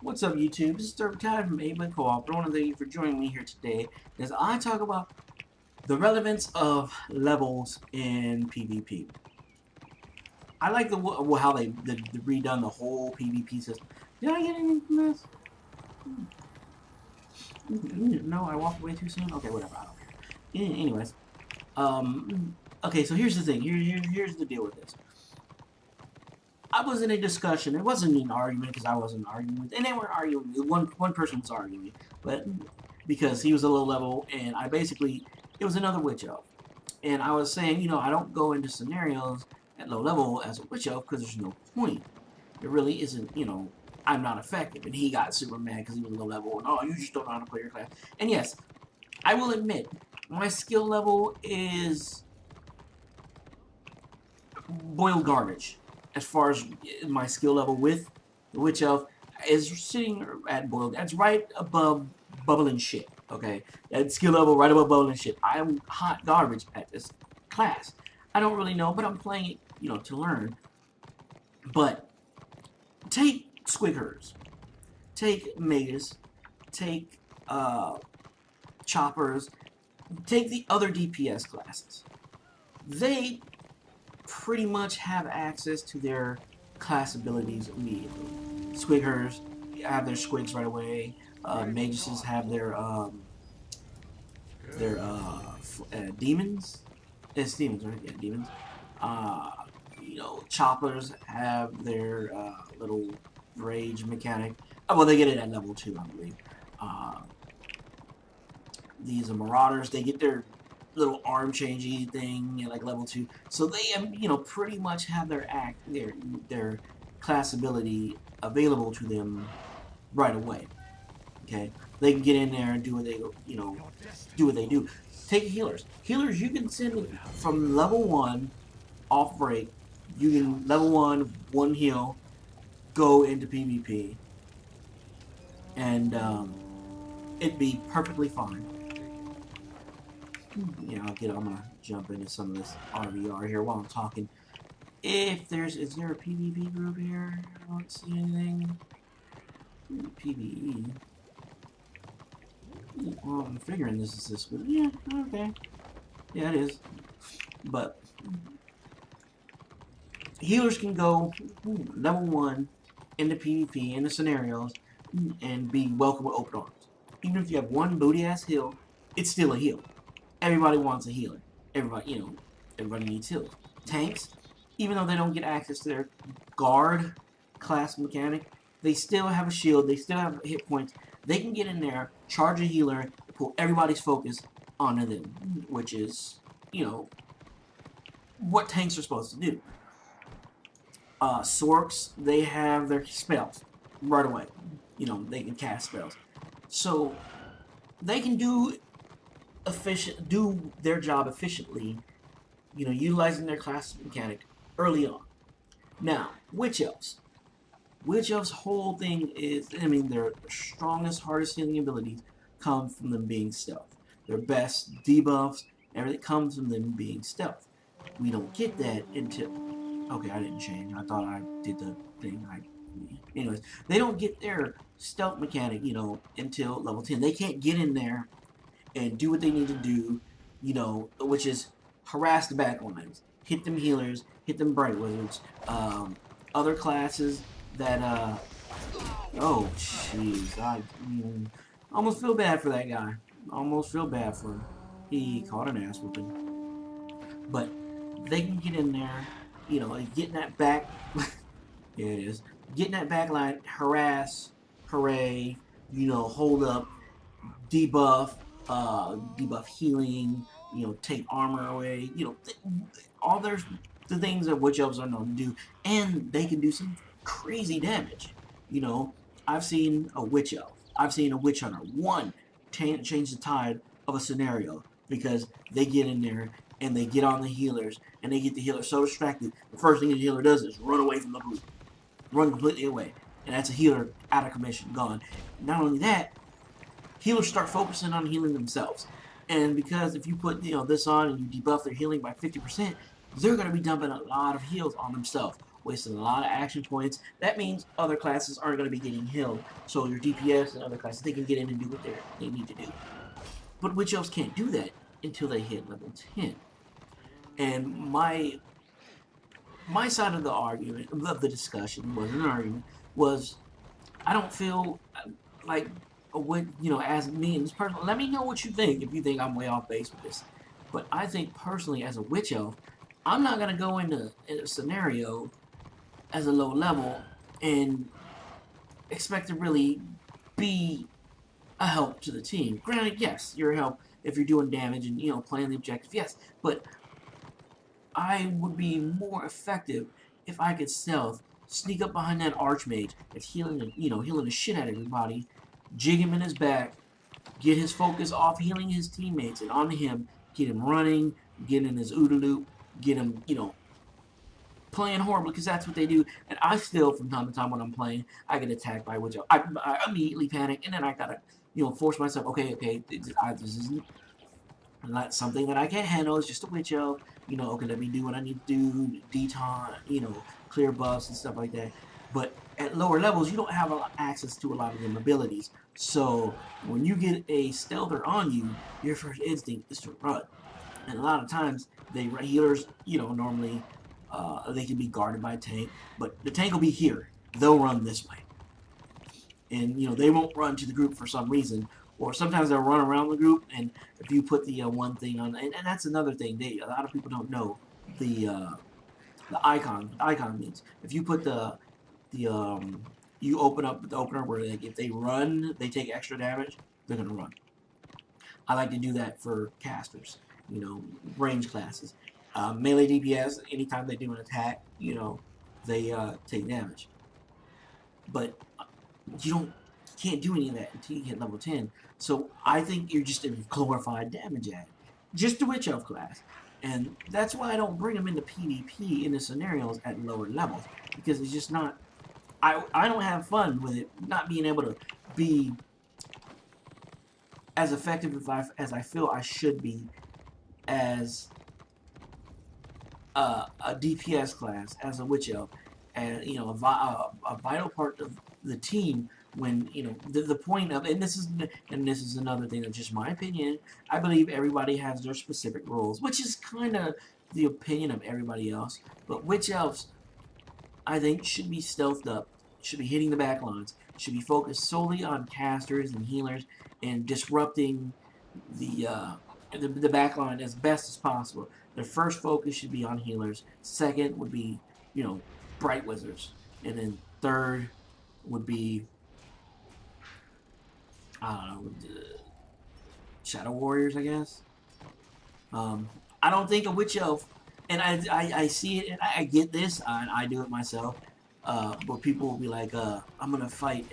What's up, YouTube? This is Third Time from Ava Co-op. I want to thank you for joining me here today as I talk about the relevance of levels in PvP. I like how they redone the whole PvP system. Did I get anything from this? No, I walked away too soon? Okay, whatever. I don't care. Anyways, okay, so here's the thing. Here's the deal with this. I was in a discussion. It wasn't an argument because I wasn't arguing with, and they weren't arguing. One person was arguing, but because he was a low level, and it was another witch elf, and I was saying, I don't go into scenarios at low level as a witch elf because there's no point. There really isn't. I'm not effective, and he got super mad because he was low level, and you just don't know how to play your class. And yes, I will admit, my skill level is boiled garbage. As far as my skill level with the Witch Elf is sitting at boiled. That's right above bubbling shit. Okay, that skill level right above bubbling shit. I am hot garbage at this class. I don't really know, but I'm playing it, to learn. But take Squiggers, take Magus, take Choppers, take the other DPS classes. They pretty much have access to their class abilities immediately. Squiggers have their squigs right away. Maguses have their demons. It's demons, right? Yeah, demons. Choppers have their little rage mechanic. Oh, well, they get it at level 2, I believe. These are marauders. They get their little arm changey thing at like level 2, so they pretty much have their class ability available to them right away. Okay, they can get in there and do what they do. Take healers. Healers you can send from level 1 off break. You can level 1 heal, go into PvP, and it'd be perfectly fine. I'm gonna jump into some of this RVR here while I'm talking. Is there a PvP group here? I don't see anything. PvE. Well, I'm figuring this is this one. Yeah, okay. Yeah, it is. But healers can go level 1 into PvP, into scenarios, and be welcome with open arms. Even if you have one booty ass heal, it's still a heal. Everybody wants a healer. Everybody needs healers. Tanks, even though they don't get access to their guard class mechanic, they still have a shield. They still have hit points. They can get in there, charge a healer, pull everybody's focus onto them, which is, what tanks are supposed to do. Sorks, they have their spells right away. They can cast spells. So, they can do their job efficiently, utilizing their class mechanic early on. Now, Witch Elves. Witch Elves' whole thing is, their strongest, hardest healing abilities come from them being stealth. Their best debuffs, everything comes from them being stealth. We don't get that until... Okay, I didn't change. I thought I did the thing. Anyways, they don't get their stealth mechanic, until level 10. They can't get in there and do what they need to do, which is harass the backlines, hit them healers, hit them bright wizards, other classes that, oh, jeez, I almost feel bad for that guy. Almost feel bad for him. He caught an ass whooping. But they can get in there, getting that back, yeah, it is, getting that backline, harass, hooray, hold up, debuff, debuff healing, take armor away, all the things that Witch Elves are known to do, and they can do some crazy damage. I've seen a Witch Elf, I've seen a Witch Hunter, change the tide of a scenario because they get in there and they get on the healers and they get the healer so distracted, the first thing the healer does is run away from the group, run completely away, and that's a healer out of commission, gone. Not only that, healers start focusing on healing themselves. And because if you put this on and you debuff their healing by 50%, they're going to be dumping a lot of heals on themselves. wasting a lot of action points. That means other classes aren't going to be getting healed. So your DPS and other classes, they can get in and do what they need to do. But witch elves can't do that until they hit level 10. And my side of the argument, of the discussion, wasn't an argument, was I don't feel like as me and this person, let me know what you think if you think I'm way off base with this. But I think personally, as a witch elf, I'm not gonna go into a scenario as a low level and expect to really be a help to the team. Granted, yes, you're a help if you're doing damage and playing the objective, yes. But I would be more effective if I could stealth, sneak up behind that archmage that's healing the shit out of everybody, jig him in his back, get his focus off healing his teammates and onto him, get him running, get in his OODA loop, get him, playing horrible, because that's what they do. And I still, from time to time when I'm playing, I get attacked by witch elf. I immediately panic, and then I gotta, force myself, okay, this isn't not something that I can't handle, it's just a witch elf, okay, let me do what I need to do, detaunt, clear buffs and stuff like that. But at lower levels, you don't have access to a lot of them abilities. So when you get a stealther on you, your first instinct is to run. And a lot of times, healers, normally they can be guarded by a tank, but the tank will be here. They'll run this way. And, they won't run to the group for some reason. Or sometimes they'll run around the group, and if you put the one thing on, and that's another thing, a lot of people don't know the icon. The icon means if you put you open up the opener where if they run, they take extra damage, they're gonna run. I like to do that for casters, range classes. Melee DPS, anytime they do an attack, they take damage. But you can't do any of that until you hit level 10. So I think you're just a glorified damage adder. Just a witch elf class. And that's why I don't bring them into PvP in the scenarios at lower levels. Because it's just not... I don't have fun with it, not being able to be as effective as I feel I should be as a DPS class, as a witch elf. And, a vital part of the team when, the point of, and this is another thing that's just my opinion, I believe everybody has their specific roles, which is kind of the opinion of everybody else, but witch elves, I think, should be stealthed up, should be hitting the back lines, should be focused solely on casters and healers and disrupting the back line as best as possible. Their first focus should be on healers, second would be, bright wizards, and then third would be Shadow Warriors, I guess. I don't think a witch elf, and I see it, and I get this, and I do it myself, but people will be like, I'm gonna fight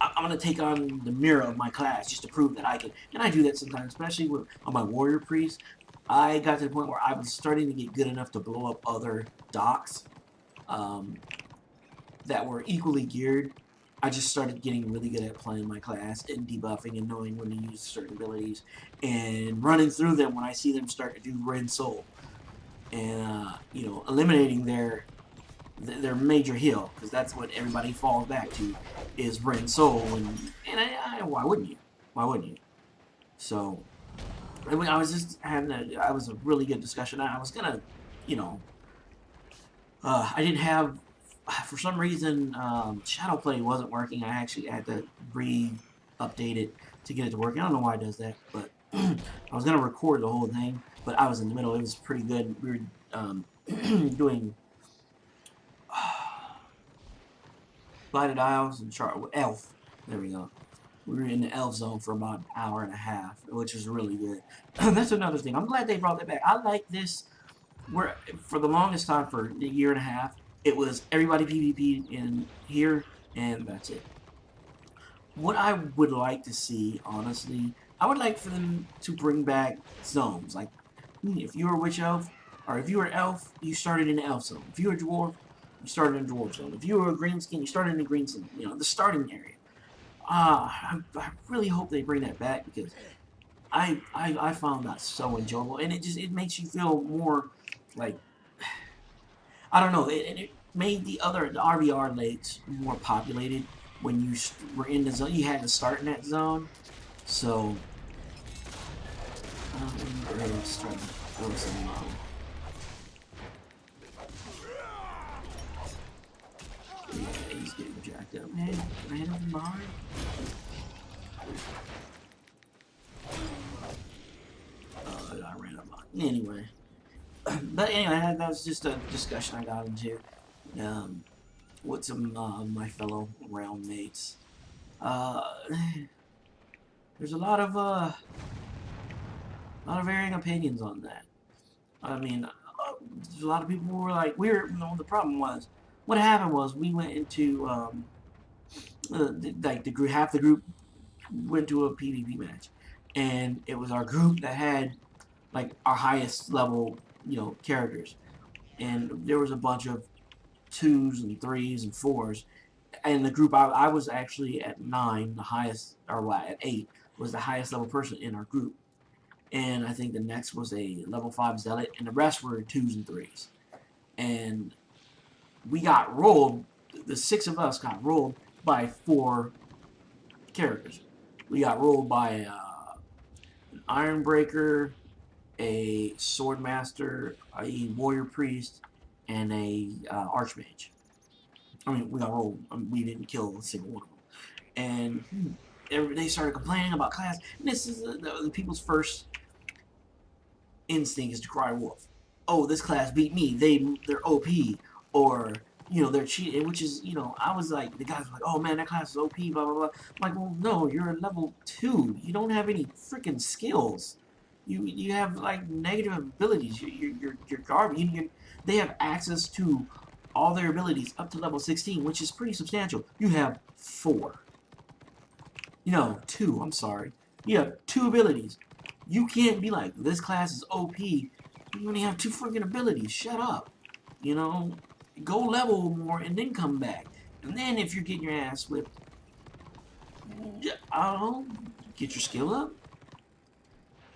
I'm gonna take on the mirror of my class just to prove that I can, and I do that sometimes, especially on my warrior priest. I got to the point where I was starting to get good enough to blow up other docks that were equally geared. I just started getting really good at playing my class and debuffing and knowing when to use certain abilities and running through them when I see them start to do Ren Soul and eliminating their major heal, because that's what everybody falls back to is Ren Soul, and why wouldn't you? Why wouldn't you? So I was just having a really good discussion. I was gonna, I didn't have, for some reason, Shadow Play wasn't working. I actually had to re-update it to get it to work. I don't know why it does that, but I was gonna record the whole thing, but I was in the middle. It was pretty good. We were doing Blighted Isles and Elf. There we go. We were in the Elf Zone for about an hour and a half, which was really good. That's another thing. I'm glad they brought that back. I like this. Where for the longest time, for a year and a half, it was everybody PvP in here, and that's it. What I would like to see, honestly, I would like for them to bring back zones. Like, if you were a witch elf, or if you were elf, you started in the elf zone. If you were a dwarf, you started in the dwarf zone. If you were a greenskin, you started in the green zone. The starting area. I really hope they bring that back, because I found that so enjoyable, and it makes you feel more like, I don't know. It made the RVR lakes more populated when you were in the zone. You had to start in that zone, so let's try to throw some. Yeah, he's getting jacked up. Man, can I hit him from behind? I ran up on. Anyway. But anyway, that was just a discussion I got into with some my fellow realm mates. There's a lot of varying opinions on that. I mean, a lot of people were like, the problem was, what happened was we went into like the group, half the group went to a PvP match, and it was our group that had like our highest level, characters, and there was a bunch of 2s and 3s and 4s, and the group I was actually at 9, the highest, or at 8 was the highest level person in our group, and I think the next was a level 5 zealot, and the rest were 2s and 3s, and we got rolled. The 6 of us got rolled by 4 characters. We got rolled by an Ironbreaker, a Swordmaster, a Warrior Priest, and a Archmage. I mean, we got rolled. We didn't kill a single one of them. And they started complaining about class. And this is the people's first instinct is to cry wolf. Oh, this class beat me. They're OP. Or, they're cheating. Which is, I was like, the guys were like, oh man, that class is OP, blah, blah, blah. I'm like, well, no, you're a level 2. You don't have any freaking skills. You have like negative abilities. You're garbage. They have access to all their abilities up to level 16, which is pretty substantial. You have 4. 2. I'm sorry. You have 2 abilities. You can't be like, this class is OP. You only have 2 freaking abilities. Shut up. Go level more and then come back. And then if you're getting your ass whipped, I don't know, get your skill up.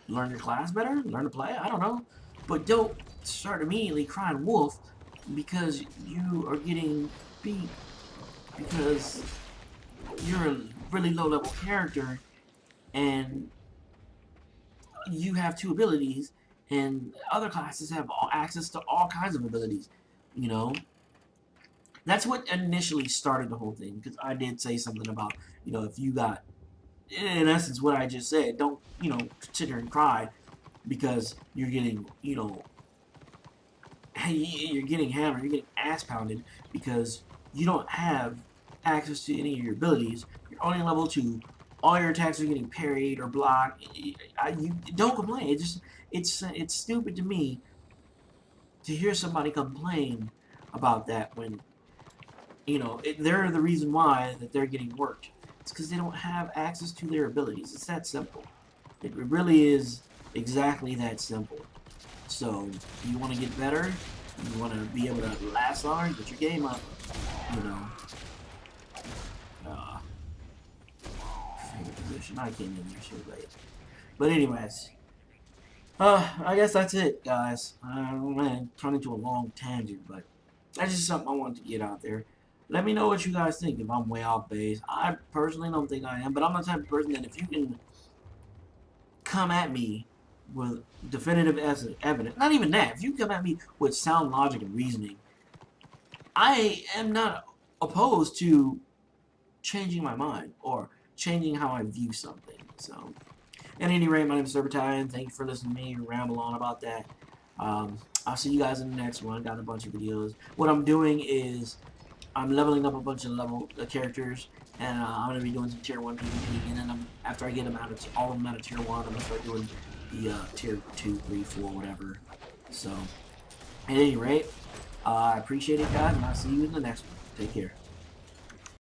Learn your class better, learn to play, I don't know. But don't start immediately crying wolf because you are getting beat because you're a really low level character and you have 2 abilities and other classes have access to all kinds of abilities, That's what initially started the whole thing, because I did say something about, if you got, in essence, what I just said, don't, sit there and cry because you're getting, you're getting hammered, you're getting ass pounded because you don't have access to any of your abilities. You're only level 2. All your attacks are getting parried or blocked. You don't complain. It's stupid to me to hear somebody complain about that when, they're the reason why that they're getting worked. It's because they don't have access to their abilities. It's that simple. It really is exactly that simple. So, you want to get better, you want to be able to last longer, get your game up, position. I can't even use your late. But anyways, I guess that's it, guys. I don't want to turn into a long tangent, but that's just something I wanted to get out there. Let me know what you guys think, if I'm way off base. I personally don't think I am, but I'm the type of person that if you can come at me with definitive evidence, not even that, if you come at me with sound logic and reasoning, I am not opposed to changing my mind or changing how I view something. So, at any rate, my name is Sir Battalion. Thank you for listening to me ramble on about that. I'll see you guys in the next one. Got a bunch of videos. What I'm doing is I'm leveling up a bunch of characters, and I'm gonna be doing some tier 1 PvP, and then after I get them all of them out of tier 1, I'm gonna start doing the tier 2, 3, 4, whatever. So, at any rate, I appreciate it, guys, and I'll see you in the next one. Take care.